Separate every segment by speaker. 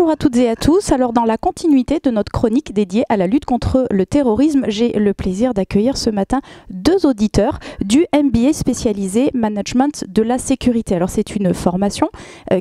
Speaker 1: Bonjour à toutes et à tous. Alors dans la continuité de notre chronique dédiée à la lutte contre le terrorisme, j'ai le plaisir d'accueillir ce matin deux auditeurs du MBA spécialisé Management de la sécurité. Alors c'est une formation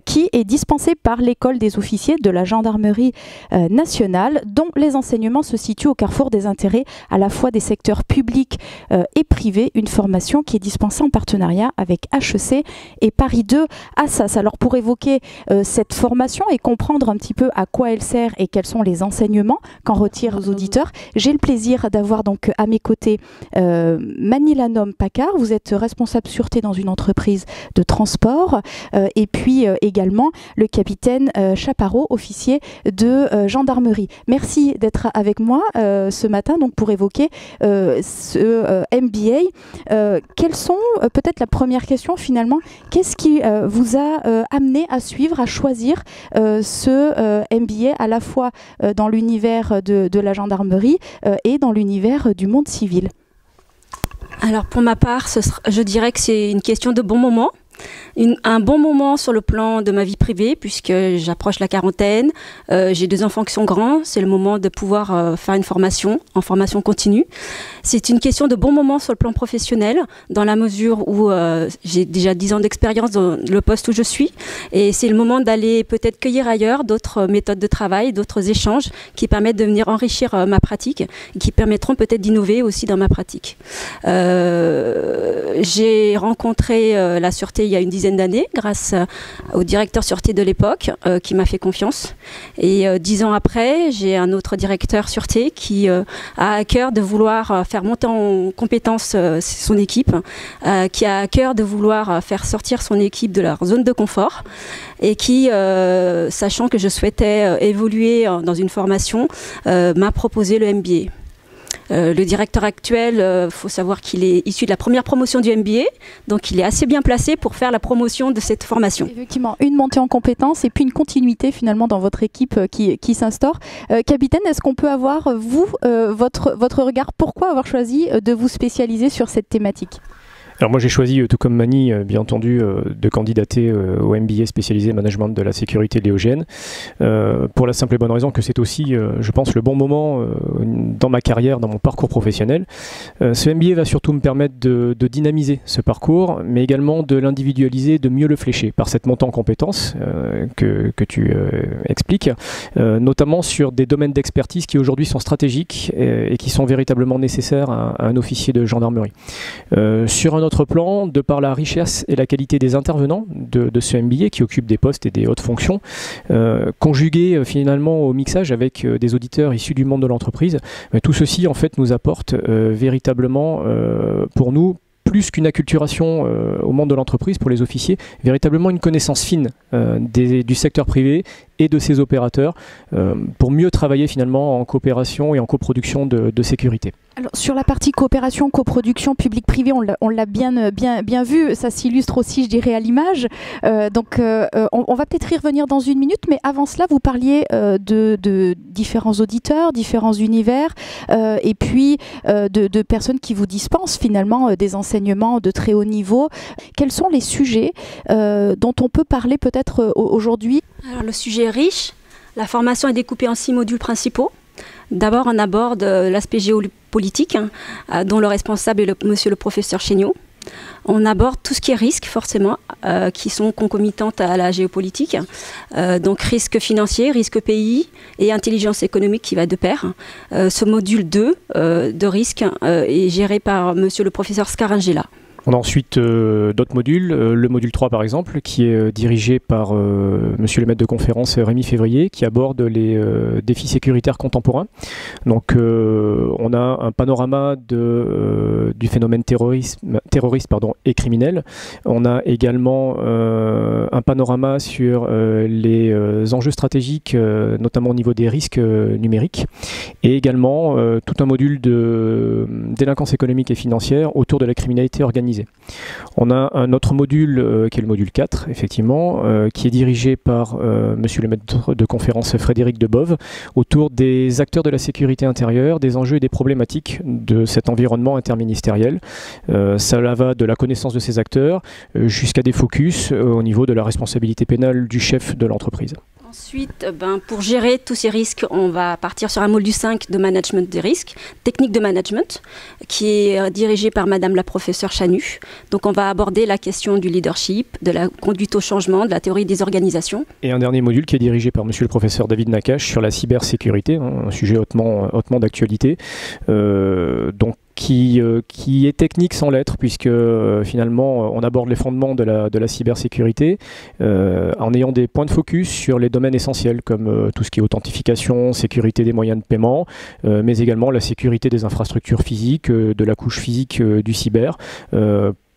Speaker 1: qui est dispensée par l'école des officiers de la gendarmerie nationale, dont les enseignements se situent au carrefour des intérêts à la fois des secteurs publics et privés. Une formation qui est dispensée en partenariat avec HEC et Paris 2 Assas. Alors pour évoquer cette formation et comprendre un petit peu à quoi elle sert et quels sont les enseignements qu'en retirent aux auditeurs, j'ai le plaisir d'avoir donc à mes côtés Manilanom Pakar. Vous êtes responsable sûreté dans une entreprise de transport et puis également le capitaine Chaparro, officier de gendarmerie. Merci d'être avec moi ce matin donc pour évoquer ce MBA. Quelles sont, peut-être la première question finalement, qu'est-ce qui vous a amené à suivre, à choisir ce MBA à la fois dans l'univers de la gendarmerie et dans l'univers du monde civil?
Speaker 2: Alors pour ma part, je dirais que c'est une question de bon moment. Un bon moment sur le plan de ma vie privée puisque j'approche la quarantaine, j'ai deux enfants qui sont grands, c'est le moment de pouvoir faire une formation en formation continue. C'est une question de bon moment sur le plan professionnel dans la mesure où j'ai déjà 10 ans d'expérience dans le poste où je suis et c'est le moment d'aller peut-être cueillir ailleurs d'autres méthodes de travail, d'autres échanges qui permettent de venir enrichir ma pratique et qui permettront peut-être d'innover aussi dans ma pratique. J'ai rencontré la sûreté il y a une dizaine d'années grâce au directeur sûreté de l'époque qui m'a fait confiance. Et 10 ans après, j'ai un autre directeur sûreté qui a à cœur de vouloir faire monter en compétence son équipe, qui a à cœur de vouloir faire sortir son équipe de leur zone de confort et qui, sachant que je souhaitais évoluer dans une formation, m'a proposé le MBA. Le directeur actuel, faut savoir qu'il est issu de la première promotion du MBA, donc il est assez bien placé pour faire la promotion de cette formation.
Speaker 1: Effectivement, une montée en compétences et puis une continuité finalement dans votre équipe qui s'instaure. Capitaine, est-ce qu'on peut avoir, vous, votre regard, pourquoi avoir choisi de vous spécialiser sur cette thématique ?
Speaker 3: Alors moi j'ai choisi, tout comme Mani, bien entendu, de candidater au MBA spécialisé Management de la sécurité de l'EOGN, pour la simple et bonne raison que c'est aussi, je pense, le bon moment dans ma carrière, dans mon parcours professionnel. Ce MBA va surtout me permettre de dynamiser ce parcours, mais également de l'individualiser, de mieux le flécher par cette montée en compétences que tu expliques, notamment sur des domaines d'expertise qui aujourd'hui sont stratégiques et qui sont véritablement nécessaires à un officier de gendarmerie. Sur un autre plan, de par la richesse et la qualité des intervenants de ce MBA qui occupent des postes et des hautes fonctions, conjugués finalement au mixage avec des auditeurs issus du monde de l'entreprise, tout ceci en fait nous apporte véritablement pour nous plus qu'une acculturation au monde de l'entreprise pour les officiers, véritablement une connaissance fine du secteur privé et de ses opérateurs pour mieux travailler finalement en coopération et en coproduction de sécurité.
Speaker 1: Alors, sur la partie coopération, coproduction public-privé, on l'a bien vu, ça s'illustre aussi, je dirais, à l'image. Donc, on va peut-être y revenir dans une minute, mais avant cela, vous parliez de différents auditeurs, différents univers, et puis de personnes qui vous dispensent finalement des enseignements de très haut niveau. Quels sont les sujets dont on peut parler peut-être aujourd'hui ?
Speaker 2: Alors, le sujet est riche. La formation est découpée en 6 modules principaux. D'abord, on aborde l'aspect géopolitique, dont le responsable est monsieur le professeur Chéniaud. On aborde tout ce qui est risque, forcément, qui sont concomitantes à la géopolitique. Donc, risque financier, risque pays et intelligence économique qui va de pair. Ce module 2 de risque est géré par monsieur le professeur Scarangella.
Speaker 3: On a ensuite d'autres modules, le module 3 par exemple, qui est dirigé par monsieur le maître de conférence Rémi Février, qui aborde les défis sécuritaires contemporains. Donc on a un panorama du phénomène terroriste et criminel. On a également un panorama sur les enjeux stratégiques, notamment au niveau des risques numériques, et également tout un module de délinquance économique et financière autour de la criminalité organisée. On a un autre module qui est le module 4, effectivement, qui est dirigé par monsieur le maître de conférence Frédéric Debove, autour des acteurs de la sécurité intérieure, des enjeux et des problématiques de cet environnement interministériel. Cela va de la connaissance de ces acteurs jusqu'à des focus au niveau de la responsabilité pénale du chef de l'entreprise.
Speaker 2: Ensuite, pour gérer tous ces risques, on va partir sur un module 5 de management des risques, technique de management, qui est dirigé par Madame la professeure Chanu. Donc on va aborder la question du leadership, de la conduite au changement, de la théorie des organisations.
Speaker 3: Et un dernier module qui est dirigé par Monsieur le professeur David Nakache sur la cybersécurité, un sujet hautement d'actualité. Qui est technique sans l'être, puisque finalement on aborde les fondements de la cybersécurité en ayant des points de focus sur les domaines essentiels comme tout ce qui est authentification, sécurité des moyens de paiement, mais également la sécurité des infrastructures physiques, de la couche physique du cyber.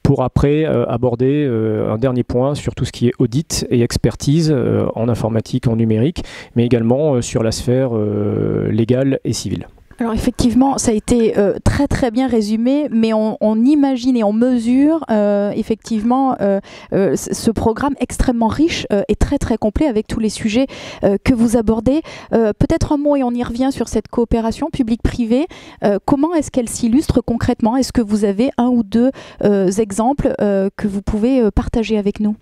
Speaker 3: Pour après aborder un dernier point sur tout ce qui est audit et expertise en informatique, en numérique, mais également sur la sphère légale et civile.
Speaker 1: Alors effectivement, ça a été très bien résumé, mais on imagine et on mesure effectivement ce programme extrêmement riche et très complet avec tous les sujets que vous abordez. Peut-être un mot et on y revient sur cette coopération publique-privée. Comment est-ce qu'elle s'illustre concrètement? Est-ce que vous avez un ou deux exemples que vous pouvez partager avec nous?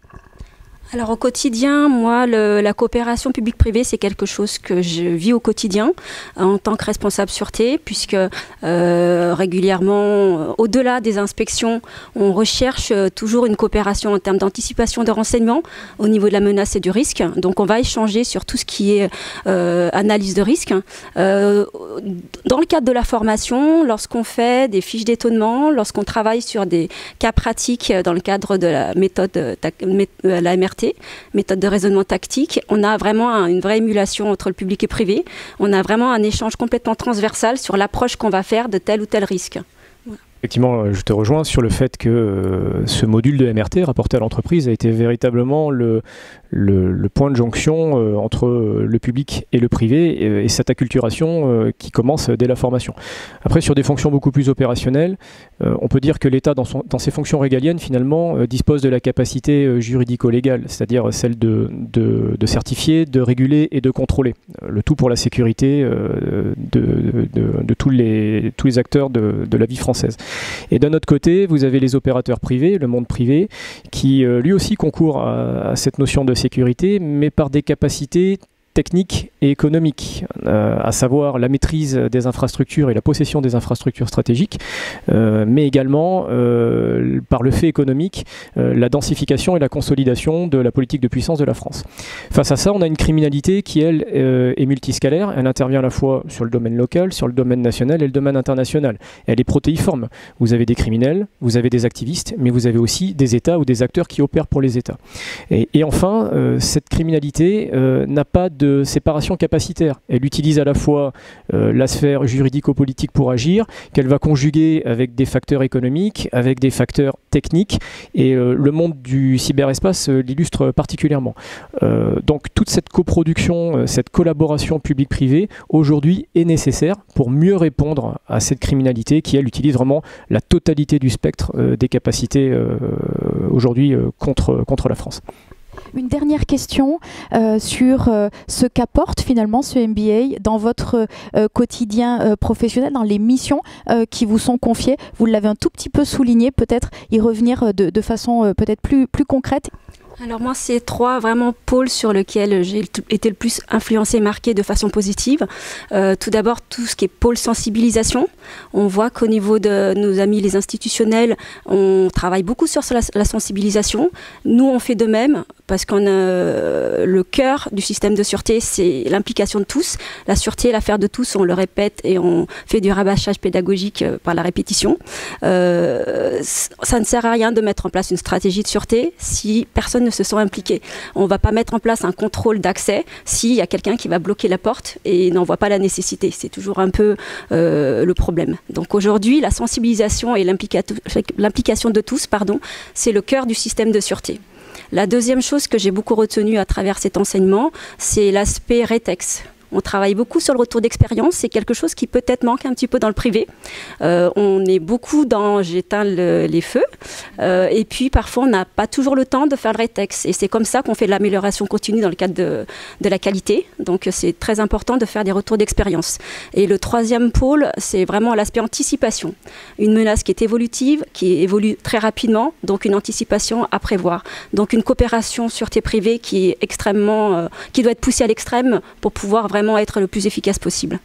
Speaker 2: Alors au quotidien, moi, la coopération publique-privée, c'est quelque chose que je vis au quotidien en tant que responsable sûreté, puisque régulièrement, au-delà des inspections, on recherche toujours une coopération en termes d'anticipation de renseignements au niveau de la menace et du risque. Donc on va échanger sur tout ce qui est analyse de risque. Dans le cadre de la formation, lorsqu'on fait des fiches d'étonnement, lorsqu'on travaille sur des cas pratiques dans le cadre de la méthode la MRT, méthode de raisonnement tactique, on a vraiment une vraie émulation entre le public et privé. On a vraiment un échange complètement transversal sur l'approche qu'on va faire de tel ou tel risque.
Speaker 3: Effectivement, je te rejoins sur le fait que ce module de MRT rapporté à l'entreprise a été véritablement le point de jonction entre le public et le privé et cette acculturation qui commence dès la formation. Après, sur des fonctions beaucoup plus opérationnelles, on peut dire que l'État, dans ses fonctions régaliennes, finalement, dispose de la capacité juridico-légale, c'est-à-dire celle de certifier, de réguler et de contrôler. Le tout pour la sécurité de tous les acteurs de la vie française. Et d'un autre côté, vous avez les opérateurs privés, le monde privé, qui lui aussi concourt à cette notion de sécurité, mais par des capacités techniques et économiques, à savoir la maîtrise des infrastructures et la possession des infrastructures stratégiques, mais également par le fait économique, la densification et la consolidation de la politique de puissance de la France. Face à ça, on a une criminalité qui, elle, est multiscalaire. Elle intervient à la fois sur le domaine local, sur le domaine national et le domaine international. Elle est protéiforme. Vous avez des criminels, vous avez des activistes, mais vous avez aussi des États ou des acteurs qui opèrent pour les États. Et enfin, cette criminalité n'a pas de séparation capacitaire. Elle utilise à la fois la sphère juridico-politique pour agir, qu'elle va conjuguer avec des facteurs économiques, avec des facteurs techniques, et le monde du cyberespace l'illustre particulièrement. Donc toute cette coproduction, cette collaboration publique-privée, aujourd'hui est nécessaire pour mieux répondre à cette criminalité qui, elle, utilise vraiment la totalité du spectre des capacités aujourd'hui contre la France.
Speaker 1: Une dernière question sur ce qu'apporte finalement ce MBA dans votre quotidien professionnel, dans les missions qui vous sont confiées. Vous l'avez un tout petit peu souligné, peut-être y revenir de façon peut-être plus concrète.
Speaker 2: Alors moi, c'est trois vraiment pôles sur lesquels j'ai été le plus influencée, marquée de façon positive. Tout d'abord, tout ce qui est pôle sensibilisation. On voit qu'au niveau de nos amis les institutionnels, on travaille beaucoup sur la sensibilisation. Nous, on fait de même parce qu'on a le cœur du système de sûreté, c'est l'implication de tous. La sûreté est l'affaire de tous, on le répète et on fait du rabâchage pédagogique par la répétition. Ça ne sert à rien de mettre en place une stratégie de sûreté si personne ne se sent impliqué. On ne va pas mettre en place un contrôle d'accès s'il y a quelqu'un qui va bloquer la porte et n'en voit pas la nécessité. C'est toujours un peu le problème. Donc aujourd'hui, la sensibilisation et l'implication de tous, c'est le cœur du système de sûreté. La deuxième chose que j'ai beaucoup retenue à travers cet enseignement, c'est l'aspect rétex. On travaille beaucoup sur le retour d'expérience. C'est quelque chose qui peut-être manque un petit peu dans le privé. On est beaucoup dans j'éteins les feux. Et puis parfois, on n'a pas toujours le temps de faire le rétex. Et c'est comme ça qu'on fait de l'amélioration continue dans le cadre de la qualité. Donc c'est très important de faire des retours d'expérience. Et le troisième pôle, c'est vraiment l'aspect anticipation. Une menace qui est évolutive, qui évolue très rapidement, donc une anticipation à prévoir. Donc une coopération sûreté privée qui est extrêmement, qui doit être poussée à l'extrême pour pouvoir vraiment être le plus efficace possible.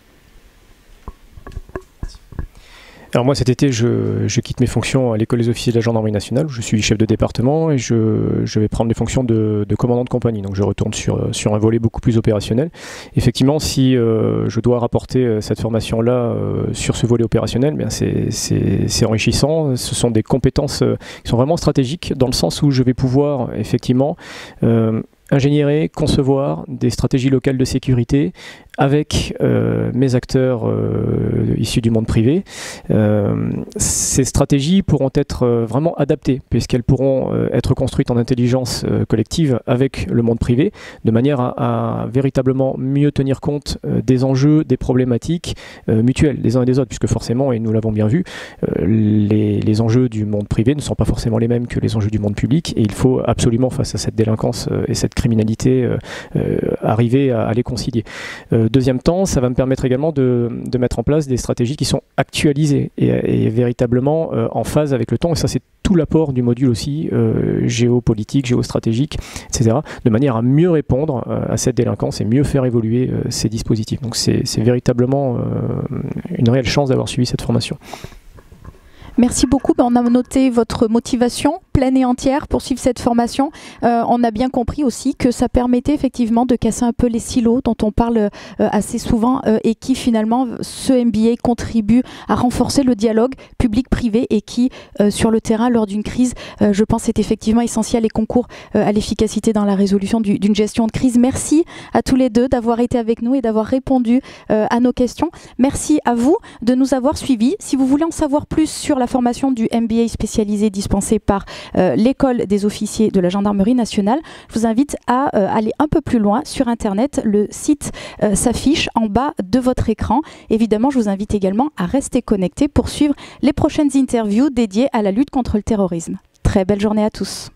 Speaker 3: Alors moi cet été je quitte mes fonctions à l'école des officiers de la gendarmerie nationale où je suis chef de département et je vais prendre des fonctions de commandant de compagnie, donc je retourne sur un volet beaucoup plus opérationnel. Effectivement si je dois rapporter cette formation là sur ce volet opérationnel, bien c'est enrichissant, ce sont des compétences qui sont vraiment stratégiques dans le sens où je vais pouvoir effectivement ingénierer, concevoir des stratégies locales de sécurité avec mes acteurs issus du monde privé. Ces stratégies pourront être vraiment adaptées puisqu'elles pourront être construites en intelligence collective avec le monde privé de manière à véritablement mieux tenir compte des enjeux, des problématiques mutuelles des uns et des autres puisque forcément, et nous l'avons bien vu, les enjeux du monde privé ne sont pas forcément les mêmes que les enjeux du monde public et il faut absolument face à cette délinquance et cette criminalité arriver à les concilier. Deuxième temps, ça va me permettre également de mettre en place des stratégies qui sont actualisées et véritablement en phase avec le temps. Et ça, c'est tout l'apport du module aussi géopolitique, géostratégique, etc. de manière à mieux répondre à cette délinquance et mieux faire évoluer ces dispositifs. Donc c'est véritablement une réelle chance d'avoir suivi cette formation.
Speaker 1: Merci beaucoup. On a noté votre motivation pleine et entière pour suivre cette formation. On a bien compris aussi que ça permettait effectivement de casser un peu les silos dont on parle assez souvent et qui finalement, ce MBA contribue à renforcer le dialogue public-privé et qui, sur le terrain, lors d'une crise, je pense est effectivement essentiel et concourt à l'efficacité dans la résolution d'une gestion de crise. Merci à tous les deux d'avoir été avec nous et d'avoir répondu à nos questions. Merci à vous de nous avoir suivis. Si vous voulez en savoir plus sur la formation du MBA spécialisé dispensé par l'école des officiers de la gendarmerie nationale, je vous invite à aller un peu plus loin sur internet. Le site s'affiche en bas de votre écran. Évidemment, je vous invite également à rester connecté pour suivre les prochaines interviews dédiées à la lutte contre le terrorisme. Très belle journée à tous.